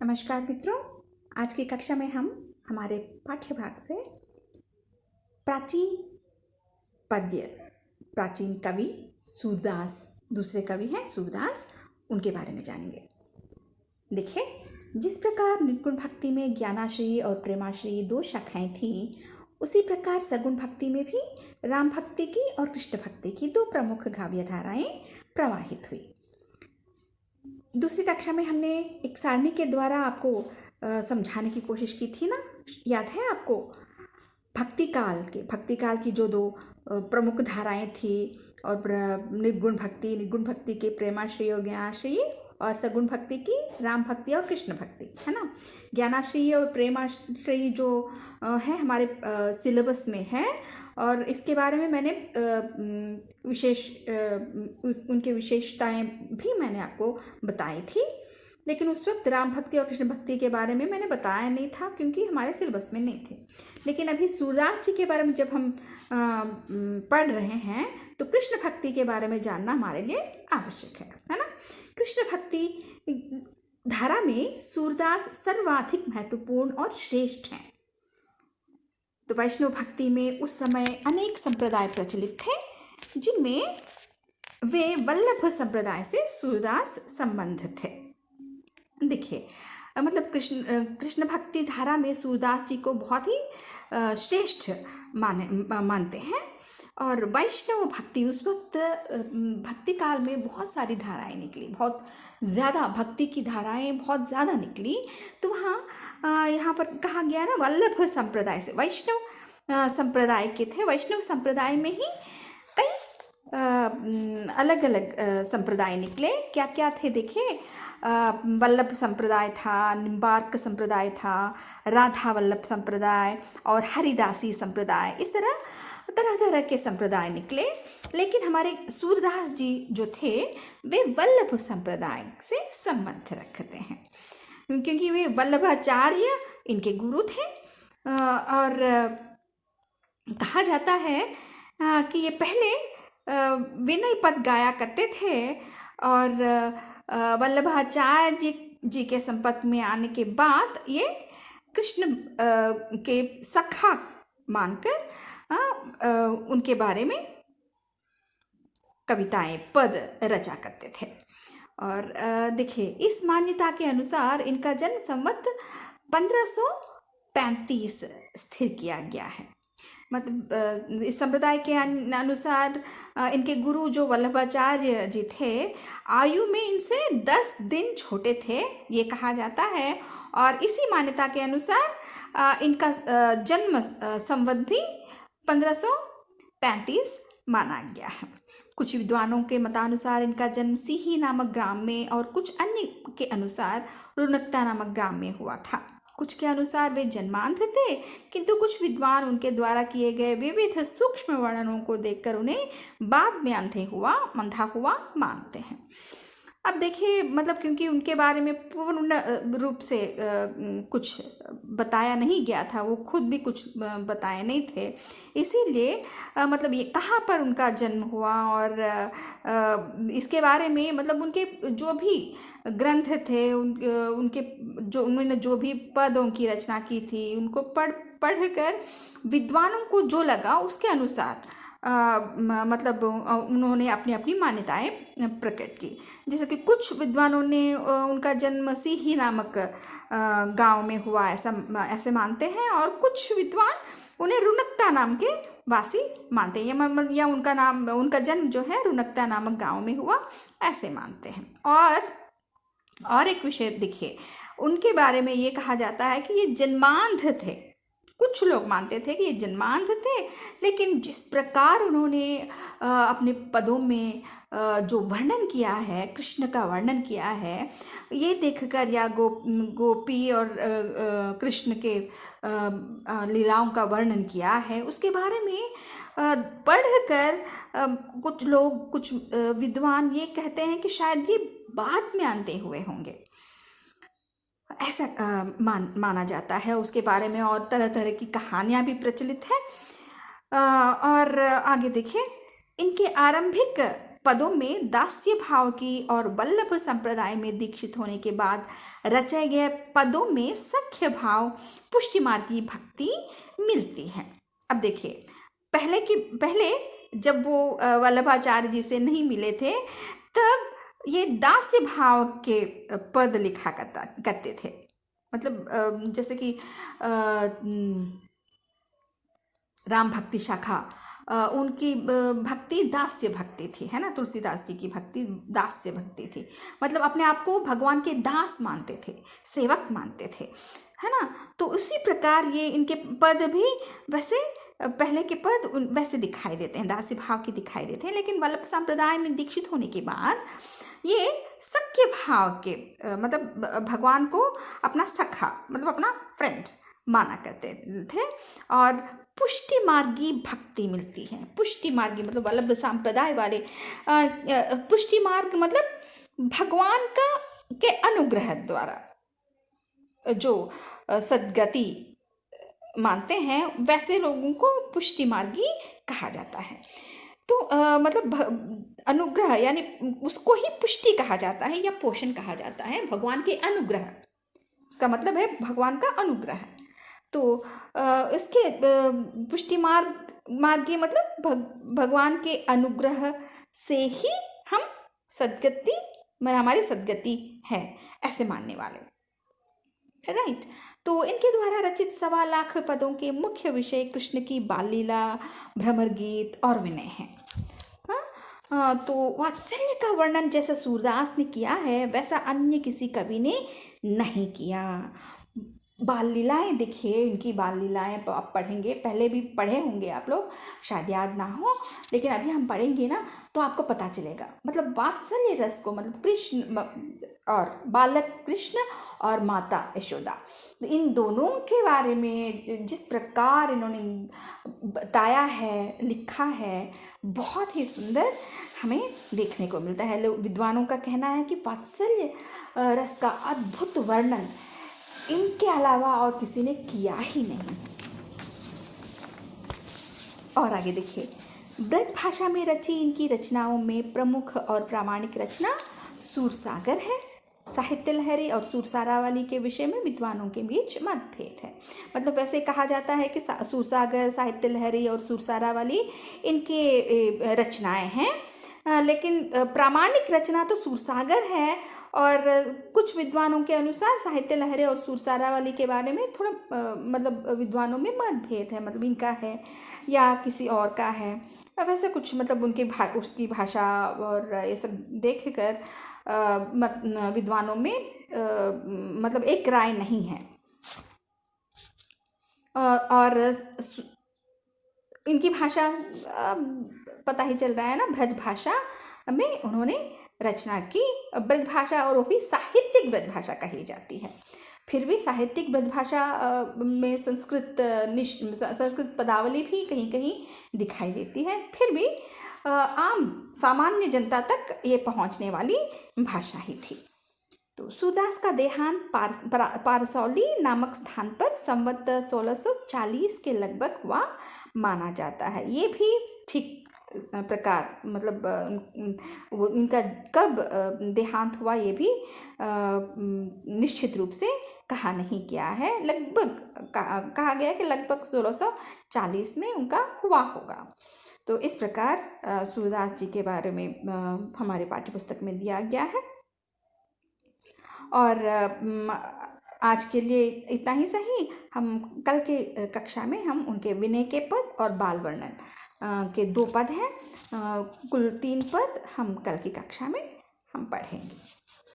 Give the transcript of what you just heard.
नमस्कार मित्रों, आज की कक्षा में हम हमारे पाठ्य भाग से प्राचीन पद्य, प्राचीन कवि सूरदास, दूसरे कवि हैं सूरदास, उनके बारे में जानेंगे। देखिए, जिस प्रकार निर्गुण भक्ति में ज्ञानाश्रयी और प्रेमाश्रयी दो शाखाएं थीं, उसी प्रकार सगुण भक्ति में भी राम भक्ति की और कृष्ण भक्ति की दो प्रमुख काव्य धाराएं प्रवाहित हुई। दूसरी कक्षा में हमने एक सारणी के द्वारा आपको समझाने की कोशिश की थी ना, याद है आपको? भक्ति काल की जो दो प्रमुख धाराएं थी, और निर्गुण भक्ति के प्रेमाश्रयी और ज्ञानाश्रयी, और सगुण भक्ति की राम भक्ति और कृष्ण भक्ति, है ना। ज्ञानाश्रयी और प्रेमाश्रयी जो है हमारे सिलेबस में है, और इसके बारे में मैंने उनके विशेषताएं भी मैंने आपको बताई थी, लेकिन उस वक्त राम भक्ति और कृष्ण भक्ति के बारे में मैंने बताया नहीं था क्योंकि हमारे सिलेबस में नहीं थे। लेकिन अभी सूरदास जी के बारे में जब हम पढ़ रहे हैं तो कृष्ण भक्ति के बारे में जानना हमारे लिए आवश्यक है ना। कृष्ण भक्ति धारा में सूरदास सर्वाधिक महत्वपूर्ण और श्रेष्ठ हैं। तो वैष्णव भक्ति में उस समय अनेक संप्रदाय प्रचलित थे, जिनमें वे वल्लभ संप्रदाय से सूरदास संबंध थे। देखिए, मतलब कृष्ण भक्ति धारा में सूरदास जी को बहुत ही श्रेष्ठ मानते हैं। और वैष्णव भक्ति, उस वक्त भक्ति काल में बहुत सारी धाराएं निकली, बहुत ज़्यादा भक्ति की धाराएं बहुत ज़्यादा निकली। तो वहाँ यहाँ पर कहा गया ना, वल्लभ संप्रदाय से, वैष्णव संप्रदाय के थे। वैष्णव संप्रदाय में ही कई अलग अलग संप्रदाय निकले। क्या क्या थे देखिए, वल्लभ संप्रदाय था, निम्बार्क संप्रदाय था, राधा वल्लभ संप्रदाय और हरिदासी संप्रदाय। इस तरह तरह के संप्रदाय निकले। लेकिन हमारे सूरदास जी जो थे वे वल्लभ संप्रदाय से संबंध रखते हैं, क्योंकि वे वल्लभाचार्य इनके गुरु थे। और कहा जाता है कि ये पहले विनय पद गाया करते थे, और वल्लभाचार्य जी के संपर्क में आने के बाद ये कृष्ण के सखा मानकर उनके बारे में कविताएं, पद रचा करते थे। और देखिए, इस मान्यता के अनुसार इनका जन्म संवत 1535 स्थिर किया गया है। मतलब इस संप्रदाय के अनुसार इनके गुरु जो वल्लभाचार्य जी थे, आयु में इनसे 10 दिन छोटे थे, ये कहा जाता है। और इसी मान्यता के अनुसार इनका जन्म संवत भी 1535 माना गया है। कुछ विद्वानों के मतानुसार इनका जन्म सीही नामक ग्राम में, और कुछ अन्य के अनुसार रुनकता नामक ग्राम में हुआ था। कुछ के अनुसार वे जन्मांध थे, किंतु कुछ विद्वान उनके द्वारा किए गए विविध सूक्ष्म वर्णनों को देखकर उन्हें बाद में अंधा हुआ मानते हैं। अब देखिए, मतलब क्योंकि उनके बारे में पूर्ण रूप से कुछ बताया नहीं गया था, वो खुद भी कुछ बताए नहीं थे, इसीलिए मतलब ये कहाँ पर उनका जन्म हुआ और इसके बारे में, मतलब उनके जो भी ग्रंथ थे, उन्होंने जो भी पदों की रचना की थी, उनको पढ़कर विद्वानों को जो लगा उसके अनुसार मतलब उन्होंने अपनी अपनी मान्यताएं प्रकट की। जैसे कि कुछ विद्वानों ने उनका जन्म सीही नामक गांव में हुआ ऐसे मानते हैं, और कुछ विद्वान उन्हें रुनकता नाम के वासी मानते हैं, या उनका जन्म जो है रुनकता नामक गांव में हुआ ऐसे मानते हैं। और एक विषय देखिए, उनके बारे में ये कहा जाता है कि ये जन्मांध थे। कुछ लोग मानते थे कि ये जन्मांध थे, लेकिन जिस प्रकार उन्होंने अपने पदों में जो वर्णन किया है, कृष्ण का वर्णन किया है, ये देखकर, या गोपी और कृष्ण के लीलाओं का वर्णन किया है, उसके बारे में पढ़कर कुछ विद्वान ये कहते हैं कि शायद ये बाद में आते हुए होंगे, ऐसा माना जाता है उसके बारे में। और तरह तरह की कहानियाँ भी प्रचलित है। और आगे देखिए, इनके आरंभिक पदों में दास्य भाव की और वल्लभ संप्रदाय में दीक्षित होने के बाद रचे गए पदों में सख्य भाव पुष्टि मार्ग की भक्ति मिलती है। अब देखिए, पहले जब वो वल्लभाचार्य जी से नहीं मिले थे, तब ये दास्य भाव के पद लिखा करते थे। मतलब जैसे कि राम भक्ति शाखा, उनकी भक्ति दास्य भक्ति थी, है ना। तुलसीदास जी की भक्ति दास्य भक्ति थी, मतलब अपने आप को भगवान के दास मानते थे, सेवक मानते थे, है ना। तो उसी प्रकार ये इनके पद भी वैसे पहले के पद वैसे दिखाई देते हैं, दास्य भाव के दिखाई देते हैं। लेकिन वल्लभ संप्रदाय में दीक्षित होने के बाद ये सख्य भाव के मतलब भगवान को अपना सखा, मतलब अपना फ्रेंड माना करते थे। और पुष्टि मार्गी भक्ति मिलती है। पुष्टि मार्गी मतलब वल्लभ संप्रदाय वाले पुष्टि मार्ग मतलब भगवान का के अनुग्रह द्वारा जो सद्गति मानते हैं, वैसे लोगों को पुष्टि मार्गी कहा जाता है। तो मतलब अनुग्रह यानी उसको ही पुष्टि कहा जाता है या पोषण कहा जाता है, भगवान के अनुग्रह, उसका मतलब है भगवान का अनुग्रह। तो इसके पुष्टि मार्गी मतलब भगवान के अनुग्रह से ही हम सद्गति, हमारी सद्गति है, ऐसे मानने वाले, राइट। तो इनके द्वारा रचित 1.25 लाख पदों के मुख्य विषय कृष्ण की बाल लीला, भ्रमर गीत और विनय है। तो वात्सल्य का वर्णन जैसा सूरदास ने किया है, वैसा अन्य किसी कवि ने नहीं किया। बाल लीलाएँ देखिए, इनकी बाल लीलाएँ आप पढ़ेंगे, पहले भी पढ़े होंगे आप लोग, शायद याद ना हो, लेकिन अभी हम पढ़ेंगे ना तो आपको पता चलेगा। मतलब वात्सल्य रस को, मतलब कृष्ण और बालक कृष्ण और माता यशोदा, इन दोनों के बारे में जिस प्रकार इन्होंने बताया है, लिखा है, बहुत ही सुंदर हमें देखने को मिलता है। विद्वानों का कहना है कि वात्सल्य रस का अद्भुत वर्णन इनके अलावा और किसी ने किया ही नहीं। और आगे देखिए, ब्रज भाषा में रची इनकी रचनाओं में प्रमुख और प्रामाणिक रचना सूरसागर है। साहित्य लहरी और सूरसारावली के विषय में विद्वानों के बीच मतभेद है। मतलब वैसे कहा जाता है कि सूरसागर, साहित्य लहरी और सूरसारावली इनके रचनाएं हैं, लेकिन प्रामाणिक रचना तो सूरसागर है। और कुछ विद्वानों के अनुसार साहित्य लहरी और सूरसारावली के बारे में थोड़ा मतलब विद्वानों में मतभेद है, मतलब इनका है या किसी और का है। अब ऐसा कुछ मतलब उनके उसकी भाषा और ये सब देख कर विद्वानों में मतलब एक राय नहीं है। और इनकी भाषा पता ही चल रहा है ना, ब्रज भाषा में उन्होंने रचना की। ब्रज भाषा, और वो भी साहित्यिक ब्रज भाषा कही जाती है। फिर भी साहित्यिक ब्रज भाषा में संस्कृत पदावली भी कहीं कहीं दिखाई देती है। फिर भी आम सामान्य जनता तक ये पहुंचने वाली भाषा ही थी। तो सूरदास का देहांत पारसौली नामक स्थान पर संवत 1640 के लगभग हुआ माना जाता है। ये भी ठीक प्रकार मतलब वो इनका कब देहांत हुआ ये भी निश्चित रूप से कहा नहीं गया है। लगभग कहा गया कि लगभग 1640 में उनका हुआ होगा। तो इस प्रकार सूरदास जी के बारे में हमारे पाठ्यपुस्तक में दिया गया है। और आज के लिए इतना ही सही। हम कल के कक्षा में हम उनके विनय के पद और बाल वर्णन के 2 पद हैं, कुल 3 पद हम कल की कक्षा में हम पढ़ेंगे।